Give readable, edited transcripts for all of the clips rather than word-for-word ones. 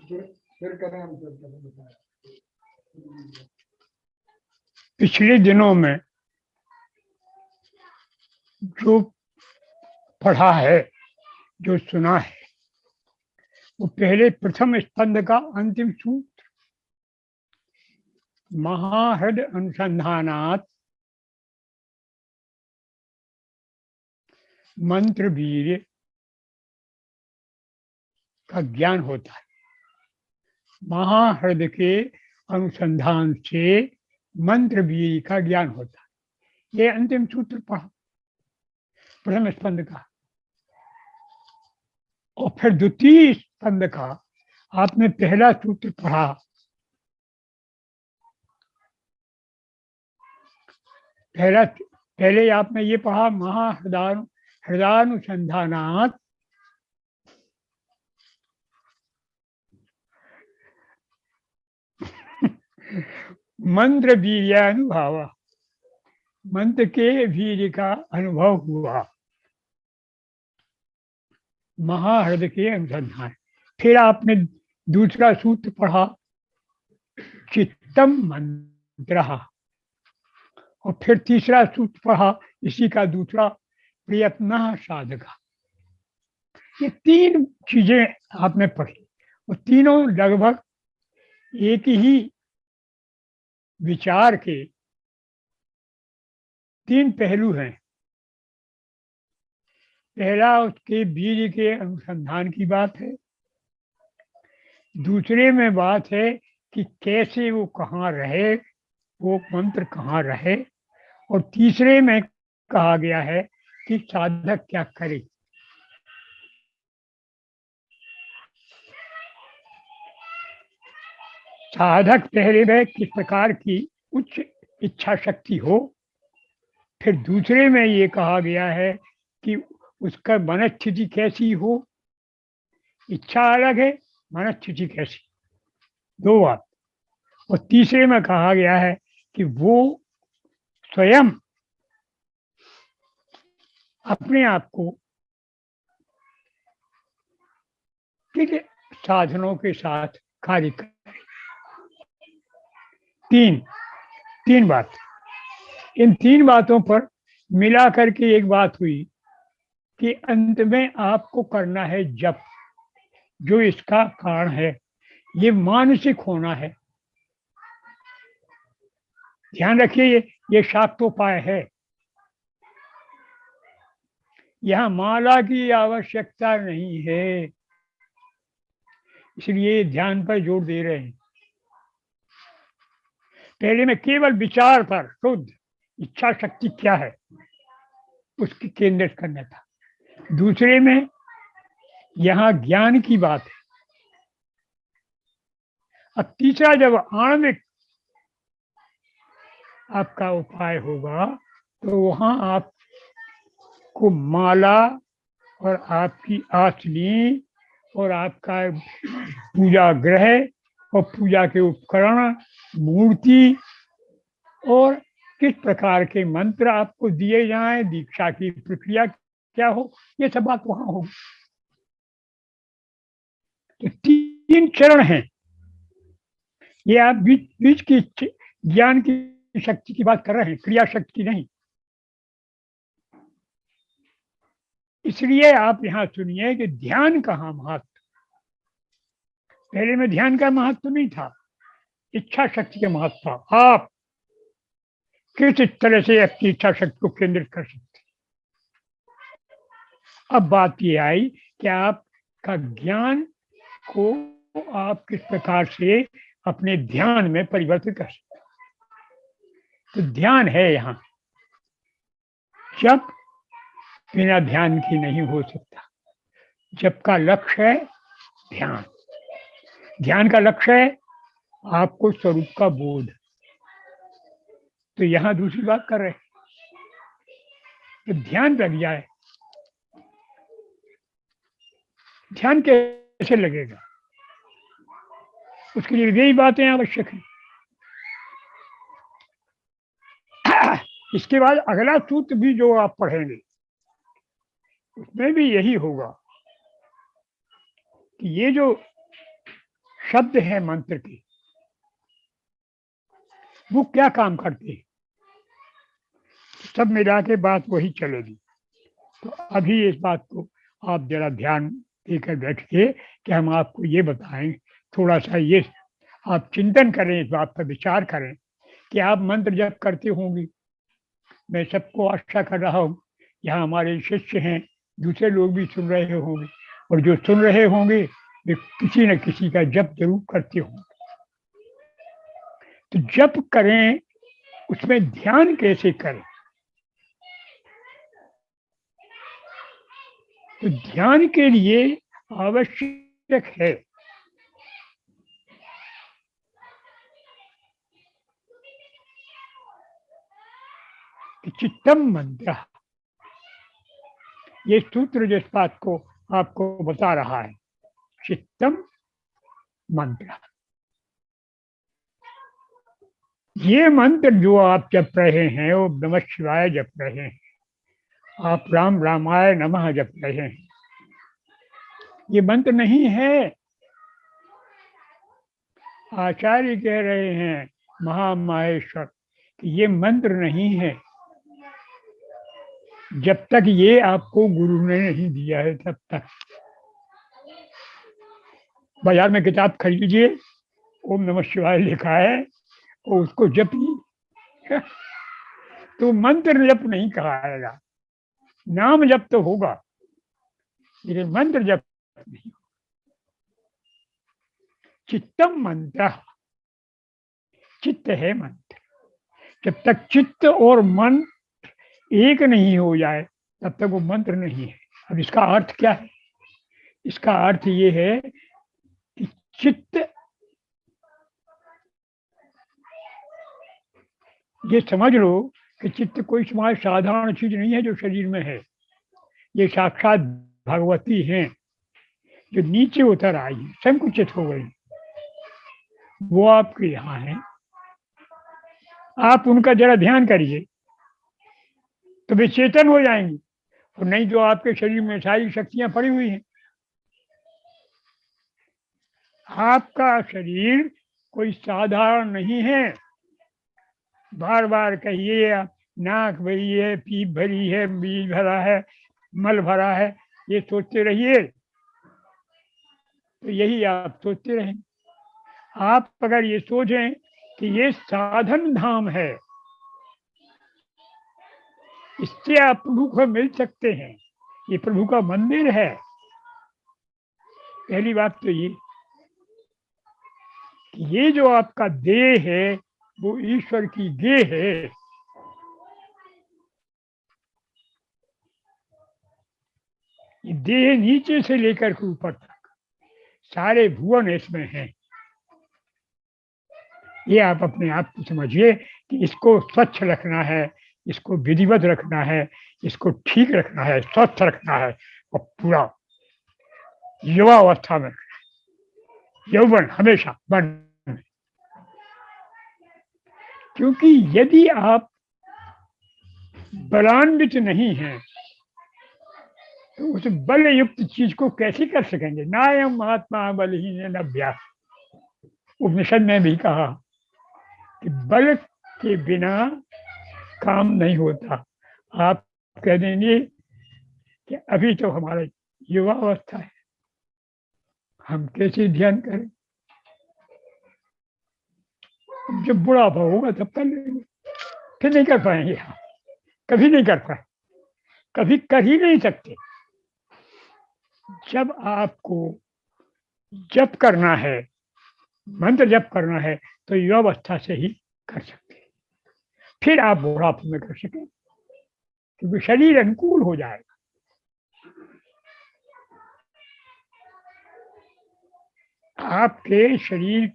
फिर करें हम फिर बताएं। पिछले दिनों में जो पढ़ा है, जो सुना है, वो पहले प्रथम स्कंद का अंतिम सूत्र, महाहृद अनुसंधानात् मंत्र वीर्य का ज्ञान होता है। महाहृद के अनुसंधान से मंत्र वीर्य का ज्ञान होता है। ये अंतिम सूत्र पढ़ा प्रथम स्कंद का। और फिर द्वितीय स्कंद का आपने पहला सूत्र पढ़ा, पहले आपने ये पढ़ा, हृदयानुसंधानात् मंत्र वीर्यानुभाव, मंत्र के वीर्य का अनुभव हुआ, महाहृद के अनुसंधान। फिर आपने दूसरा सूत्र पढ़ा, चित्तम मंत्र, और फिर तीसरा सूत्र पढ़ा इसी का दूसरा, प्रयत्न साधका। ये तीन चीजें आपने पढ़ी और तीनों लगभग एक ही विचार के तीन पहलू हैं। पहला उसके बीज के अनुसंधान की बात है, दूसरे में बात है कि कैसे वो कहाँ रहे, वो मंत्र कहाँ रहे, और तीसरे में कहा गया है कि साधक क्या करे। साधक पहले में किस प्रकार की उच्च इच्छा शक्ति हो, फिर दूसरे में ये कहा गया है कि उसका मनस्थिति कैसी हो। इच्छा अलग है, मनस्थिति कैसी, दो बात। और तीसरे में कहा गया है कि वो स्वयं अपने आप को किन साधनों के साथ कार्य करे। तीन बात। इन तीन बातों पर मिला करके एक बात हुई कि अंत में आपको करना है जप, जो इसका कारण है। ये मानसिक होना है। ध्यान रखिए, ये शाक्तोपाय है। यहाँ माला की आवश्यकता नहीं है, इसलिए ध्यान पर जोर दे रहे हैं। पहले में केवल विचार पर, शुद्ध इच्छा शक्ति क्या है उसकी केंद्रित करना था। दूसरे में यहाँ ज्ञान की बात है। अब तीसरा जब आणविक आपका उपाय होगा तो वहां आपको माला और आपकी आसनी और आपका पूजा ग्रह और पूजा के उपकरण, मूर्ति, और किस प्रकार के मंत्र आपको दिए जाएं, दीक्षा की प्रक्रिया क्या हो, ये सब बात वहां होगी। तो तीन चरण हैं। ये आप बीच की ज्ञान की शक्ति की बात कर रहे हैं, क्रिया शक्ति की नहीं। इसलिए आप यहां सुनिए कि ध्यान कहाँ महत्व। पहले में ध्यान का महत्व नहीं था, इच्छा शक्ति का महत्व था। आप किस तरह से अपनी इच्छा शक्ति को केंद्रित कर सकते। अब बात ये आई कि आपका ज्ञान को आप किस प्रकार से अपने ध्यान में परिवर्तित कर सकते। तो ध्यान है यहाँ। जप बिना ध्यान की नहीं हो सकता। जप का लक्ष्य है ध्यान, ध्यान का लक्ष्य है आपको स्वरूप का बोध। तो यहां दूसरी बात कर रहे हैं, तो ध्यान लग जाए। ध्यान कैसे लगेगा, उसके लिए यही बातें आवश्यक हैं। इसके बाद अगला सूत्र भी जो आप पढ़ेंगे उसमें भी यही होगा कि ये जो शब्द हैं मंत्र के, वो क्या काम करते हैं, सब मिला के बात वही चलेगी। तो अभी इस बात को आप जरा ध्यान देकर बैठिए कि हम आपको ये बताएं, थोड़ा सा ये आप चिंतन करें, इस बात पर विचार करें कि आप मंत्र जप करते होंगे। मैं सबको आशा कर रहा हूँ, यहाँ हमारे शिष्य हैं, दूसरे लोग भी सुन रहे होंगे, और जो सुन रहे होंगे वे किसी न किसी का जप जरूर करते होंगे। तो जप करें, उसमें ध्यान कैसे करें? तो ध्यान के लिए आवश्यक है कि चित्तम मंत्र, ये सूत्र जिस बात को आपको बता रहा है, चित्तम मंत्र, ये मंत्र जो आप जप रहे हैं, वो नमः शिवाय जप रहे हैं, आप राम रामाय नमः जप रहे हैं, ये मंत्र नहीं है। आचार्य कह रहे हैं महामाहेश्वर कि ये मंत्र नहीं है, जब तक ये आपको गुरु ने नहीं दिया है तब तक। बाजार में किताब खरीदिए, ओम नमः शिवाय लिखा है, और उसको जपिए तो मंत्र जप नहीं कहाएगा, नाम जप तो होगा लेकिन मंत्र जप नहीं। चित्तम मंत्र, चित्त है मंत्र। जब तक चित्त और मन एक नहीं हो जाए तब तक वो मंत्र नहीं है। अब इसका अर्थ क्या है? इसका अर्थ ये है कि चित्त, ये समझ लो कि चित्त कोई समाज साधारण चीज नहीं है जो शरीर में है, ये साक्षात भगवती हैं जो नीचे उतर आई, संकुचित हो गई, वो आपके यहाँ है। आप उनका जरा ध्यान करिए तो वे चेतन हो जाएंगे, और नहीं तो आपके शरीर में सारी शक्तियां पड़ी हुई हैं। आपका शरीर कोई साधारण नहीं है। बार बार कहिए, नाक भरी है, पीप भरी है, बीज भरा है, मल भरा है, ये सोचते रहिए तो यही आप सोचते रहेंगे। आप अगर ये सोचें कि ये साधन धाम है, इससे आप प्रभु को मिल सकते हैं, ये प्रभु का मंदिर है, पहली बात तो ये जो आपका देह है वो ईश्वर की देह है। ये देह नीचे से लेकर के ऊपर तक सारे भुवन इसमें हैं। ये आप अपने आप को समझिए कि इसको स्वच्छ रखना है, इसको विधिवत रखना है, इसको ठीक रखना है, स्वस्थ रखना है, और पूरा युवा अवस्था में यौवन हमेशा बन। क्योंकि यदि आप बलान्वित नहीं हैं तो उस बल युक्त चीज को कैसे कर सकेंगे? नायम महात्मा बलहीन अभ्यास, उपनिषद में भी कहा कि बल के बिना काम नहीं होता। आप कह देंगे कि अभी तो हमारा युवा अवस्था है, हम कैसे ध्यान करें? जब बुढ़ापा होगा तब कर लेंगे, फिर नहीं कर पाएंगे, हम कभी नहीं कर पाए, कभी कर ही नहीं सकते। जब आपको जप करना है, मंत्र जप करना है, तो युवावस्था से ही कर सकते हैं, फिर आप बुढ़ापे में कर सकें, क्योंकि शरीर अनुकूल हो जाएगा। आपके शरीर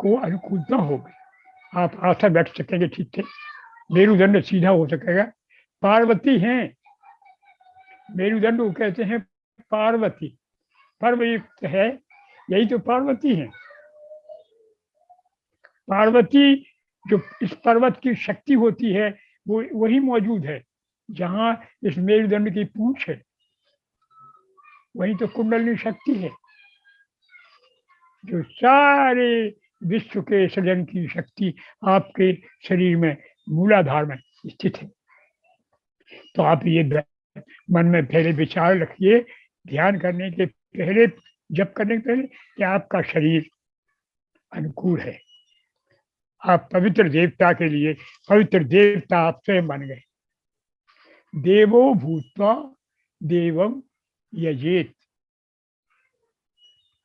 को अनुकूलता होगी, आप आसन बैठ सकेंगे ठीक से, मेरुदंड सीधा हो सकेगा। पार्वती हैं, मेरुदंड को कहते हैं पार्वती, पर्वयुक्त है, यही तो पार्वती है। पार्वती जो इस पर्वत की शक्ति होती है वो वही मौजूद है जहां इस मेरुदंड की पूंछ है, वही तो कुंडलिनी शक्ति है जो सारे विश्व के सृजन की शक्ति आपके शरीर में मूलाधार में स्थित है। तो आप ये मन में पहले विचार रखिए, ध्यान करने के पहले, जप करने के पहले, कि आपका शरीर अनुकूल है। आप पवित्र देवता के लिए पवित्र देवता आप स्वयं बन गए। देवो भूत्वा देवम यजेत।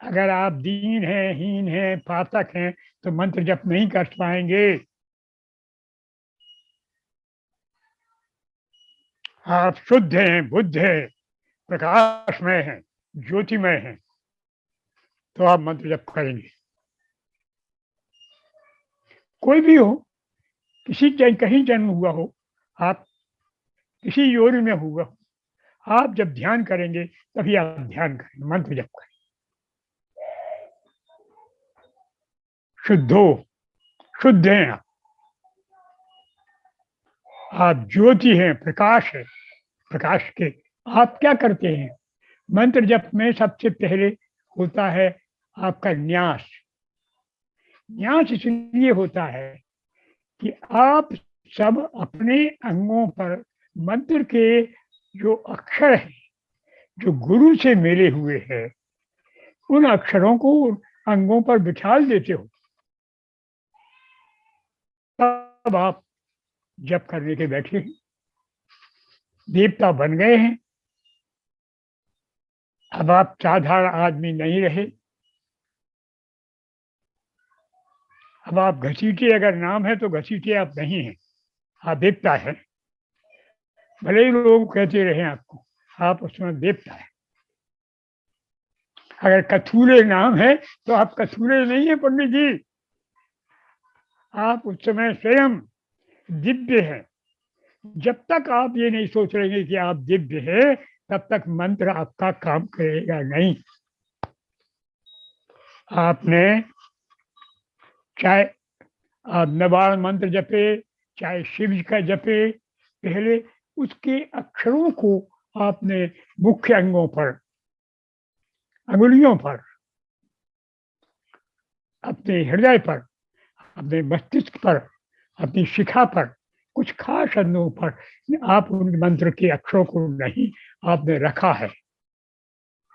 अगर आप दीन हैं, हीन हैं, पातक हैं, तो मंत्र जप नहीं कर पाएंगे। आप शुद्ध हैं, बुद्ध हैं, प्रकाशमय हैं, ज्योतिमय हैं, तो आप मंत्र जप करेंगे। कोई भी हो, कहीं जन्म हुआ हो, आप किसी योनि में हुआ हो, आप जब ध्यान करेंगे तभी आप ध्यान करेंगे, मंत्र जप करेंगे। शुद्ध हैं आप ज्योति हैं, प्रकाश है। प्रकाश के आप क्या करते हैं? मंत्र जप में सबसे पहले होता है आपका न्यास। न्यास इसलिए होता है कि आप सब अपने अंगों पर मंत्र के जो अक्षर हैं, जो गुरु से मिले हुए हैं, उन अक्षरों को अंगों पर बिछाल देते हो, तब आप जप करने के बैठे हैं, देवता बन गए हैं। अब आप साधारण आदमी नहीं रहे। अब आप घसीटे अगर नाम है तो घसीटे आप नहीं हैं, आप देवता है। भले ही लोग कहते रहे आपको, आप उसमें देवता है। अगर कथूरे नाम है तो आप कथूरे नहीं है पंडित जी, आप उस समय स्वयं दिव्य है। जब तक आप ये नहीं सोच रहे कि आप दिव्य है, तब तक मंत्र आपका काम करेगा नहीं। आपने चाहे आप नवारण मंत्र जपे, चाहे शिव जी का जपे, पहले उसके अक्षरों को आपने मुख्य अंगों पर, अंगुलियों पर, अपने हृदय पर, अपने मस्तिष्क पर, अपनी शिखा पर, कुछ खास अंगों पर आप उन मंत्र के अक्षरों को नहीं आपने रखा है।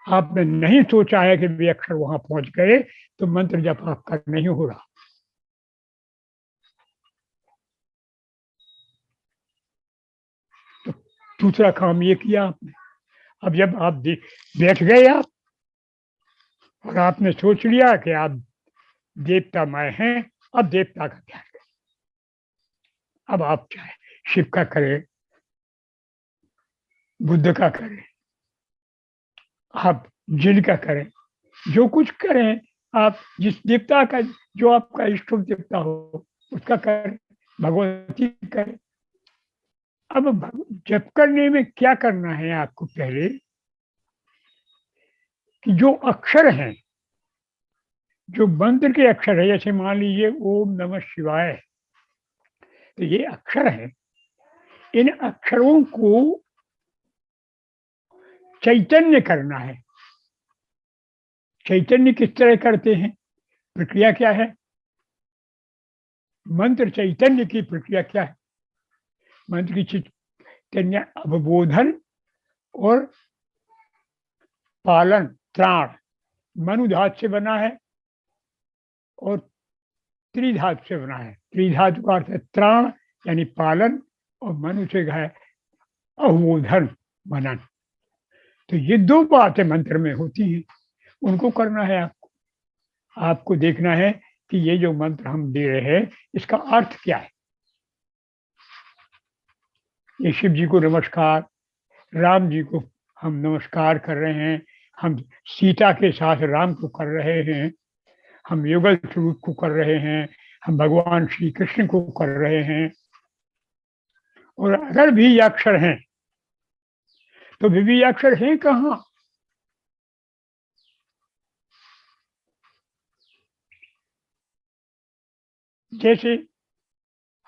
आपने नहीं सोचा है कि वे अक्षर वहां पहुंच गए, तो मंत्र जप आपका नहीं हो रहा। तो दूसरा काम ये किया आपने। अब जब आप बैठ गए आप, और आपने सोच लिया कि आप देवतामय हैं, अब देवता का ध्यान करें। अब आप चाहे शिव का करें, बुद्ध का करें, आप जिन का करें, जो कुछ करें, आप जिस देवता का, जो आपका इष्ट देवता हो, उसका करें, भगवती करें। अब जप करने में क्या करना है आपको? पहले कि जो अक्षर हैं, जो मंत्र के अक्षर है, जैसे मान लीजिए ओम नमः शिवाय, तो ये अक्षर है। इन अक्षरों को चैतन्य करना है। चैतन्य किस तरह करते हैं? प्रक्रिया क्या है? मंत्र चैतन्य की प्रक्रिया क्या है? मंत्र की चैतन्य अवबोधन और पालन, त्राण, मनु धातु से बना है और त्रिधातु से बना है। त्रिधातु का अर्थ है त्राण यानी पालन, और मनु से है अवबोधन, मनन। तो ये दो बातें मंत्र में होती हैं, उनको करना है आपको। आपको देखना है कि ये जो मंत्र हम दे रहे हैं, इसका अर्थ क्या है। ये शिव जी को नमस्कार, राम जी को हम नमस्कार कर रहे हैं, हम सीता के साथ राम को कर रहे हैं, हम युगल स्वरूप को कर रहे हैं, हम भगवान श्री कृष्ण को कर रहे हैं। और अगर भी अक्षर हैं, तो भी अक्षर हैं कहाँ? जैसे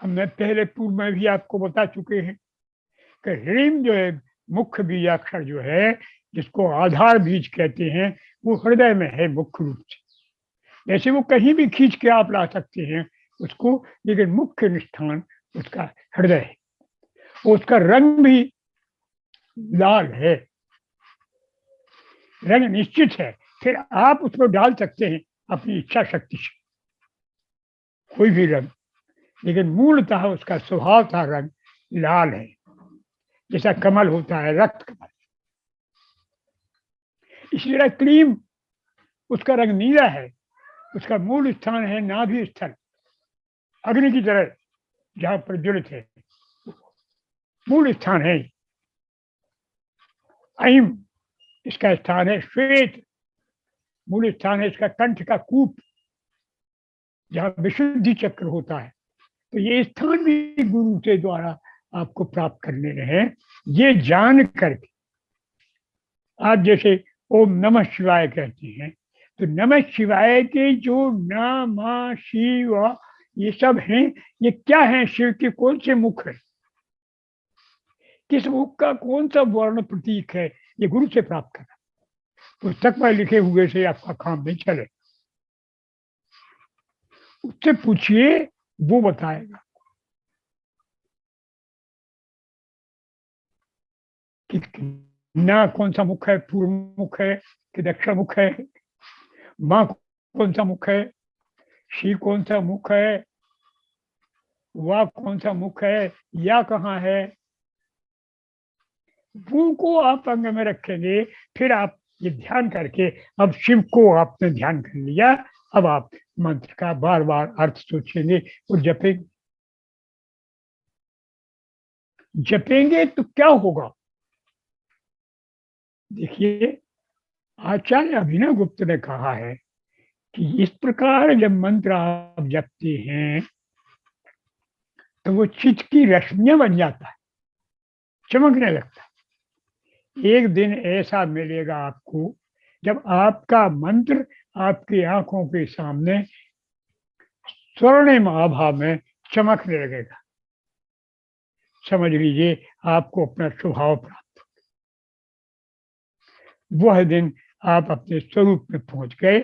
हमने पहले पूर्व में भी आपको बता चुके हैं कि ह्रीम जो है, मुख्य बीजाक्षर जो है, जिसको आधार बीज कहते हैं, वो हृदय में है मुख्य रूप से। ऐसे वो कहीं भी खींच के आप ला सकते हैं उसको, लेकिन मुख्य निष्ठान उसका हृदय है। उसका रंग भी लाल है, रंग निश्चित है। फिर आप उसको डाल सकते हैं अपनी इच्छा शक्ति से कोई भी रंग, लेकिन मूलतः उसका स्वभाव था रंग लाल है, जैसा कमल होता है, रक्त कमल। इसी तरह क्रीम, उसका रंग नीला है, उसका मूल स्थान है नाभि स्थल, अग्नि की तरह जहां प्रज्वलित है, मूल स्थान है। अहिम, इसका स्थान है श्वेत, मूल स्थान है इसका कंठ का कूप, जहां विशुद्धि चक्र होता है। तो ये स्थान भी गुरु के द्वारा आपको प्राप्त करने रहे। ये जान करके आप जैसे ओम नमः शिवाय कहते हैं, तो नमः शिवाय के जो नाम शिव ये सब हैं, ये क्या है? शिव के कौन से मुख है, किस मुख का कौन सा वर्ण प्रतीक है, ये गुरु से प्राप्त करना। पुस्तक में लिखे हुए से आपका काम नहीं चले, उससे पूछिए, वो बताएगा कि ना कौन सा मुख है, पूर्व मुख है कि दक्षिण मुख है, माँ कौन सा मुख है, शी कौन सा मुख है, वाह कौन सा मुख है, या कहाँ है। वो को आप अंग में रखेंगे, फिर आप ये ध्यान करके, अब शिव को आपने ध्यान कर लिया, अब आप मंत्र का बार बार अर्थ सोचेंगे और जपेंगे। जपेंगे तो क्या होगा? देखिए, आचार्य अभिनव गुप्त ने कहा है कि इस प्रकार जब मंत्र आप जपते हैं तो वो चित्त की रश्मियां बन जाता है, चमकने लगता है। एक दिन ऐसा मिलेगा आपको जब आपका मंत्र आपकी आंखों के सामने स्वर्णिम आभा में चमकने लगेगा। समझ लीजिए आपको अपना स्वभाव प्राप्त, वह दिन आप अपने स्वरूप में पहुंच गए,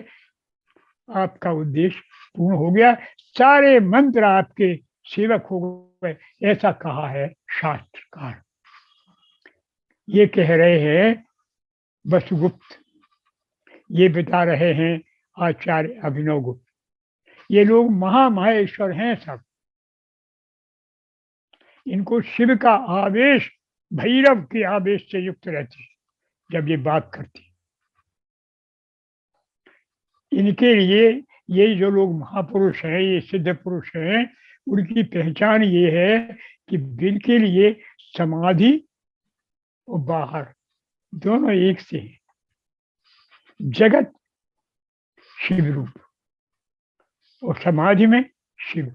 आपका उद्देश्य पूर्ण हो गया, सारे मंत्र आपके सेवक हो गए, ऐसा कहा है शास्त्रकार। ये कह रहे हैं वसुगुप्त, ये बता रहे हैं आचार्य अभिनव गुप्त। ये लोग महामहेश्वर हैं सब, इनको शिव का आवेश, भैरव के आवेश से युक्त रहती है जब ये बात करती। इनके लिए ये जो लोग महापुरुष हैं, ये सिद्ध पुरुष हैं, उनकी पहचान ये है कि जिनके लिए समाधि और बाहर दोनों एक से हैं। जगत शिव रूप और समाधि में शिव,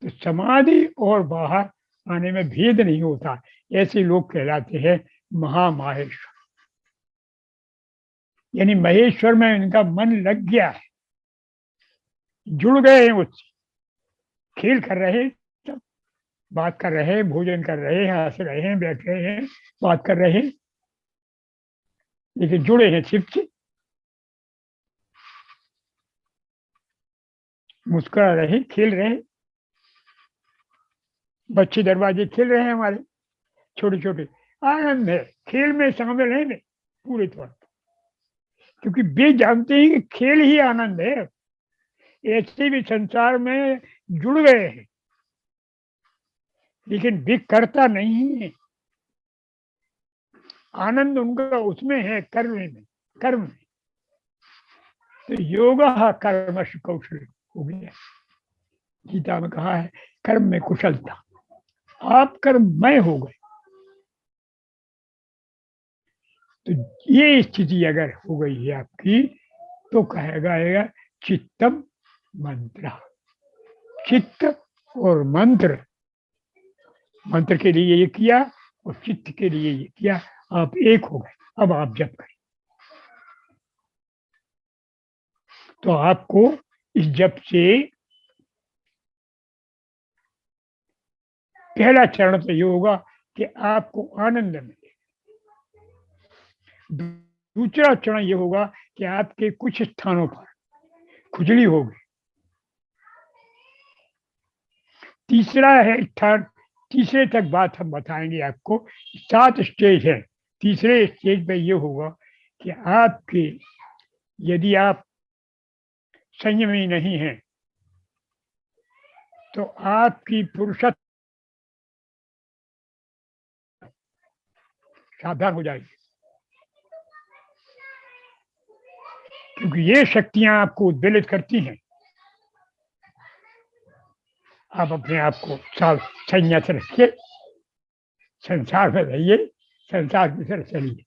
तो समाधि और बाहर आने में भेद नहीं होता, ऐसे लोग कहलाते हैं महामाहेश्वर। यानी महेश्वर में इनका मन लग गया है, जुड़ गए हैं उससे, खेल कर रहे हैं, सब बात कर रहे हैं, भोजन कर रहे हैं, हंस रहे हैं, बैठ रहे हैं, बात कर रहे हैं, लेकिन जुड़े हैं शिव से। मुस्कुरा रहे, खेल रहे, बच्चे दरवाजे खेल रहे हैं हमारे छोटे छोटे, आनंद है, खेल में शामिल है पूरे तौर पर, क्योंकि वे जानते हैं कि खेल ही आनंद है। ऐसे भी संसार में जुड़ गए हैं, लेकिन वे करता नहीं है, आनंद उनका उसमें है, कर्म में, कर्म में। तो योग कर्म कौशल हो गया, गीता में कहा है कर्म में कुशलता, आप कर्ममय हो गए। तो ये स्थिति अगर हो गई है आपकी, तो कहेगा चित्तम मंत्र, चित्त और मंत्र, मंत्र के लिए ये किया और चित्त के लिए ये किया, आप एक हो गए। अब आप जप करें, तो आपको इस जप से पहला चरण तो ये होगा कि आपको आनंद मिले। दूसरा चरण ये होगा कि आपके कुछ स्थानों पर खुजली होगी। तीसरा है थर्ड, तीसरे तक बात हम बताएंगे आपको। 7 स्टेज है। तीसरे स्टेज पे ये होगा कि आपके, यदि आप संयमी नहीं हैं तो आपकी पुरुषत्व सावधान हो जाएगी, क्योंकि ये शक्तियां आपको उद्वेलित करती हैं। आप अपने आप को संयत रखिए, संसार में रहिए, संसार की तरफ चलिए।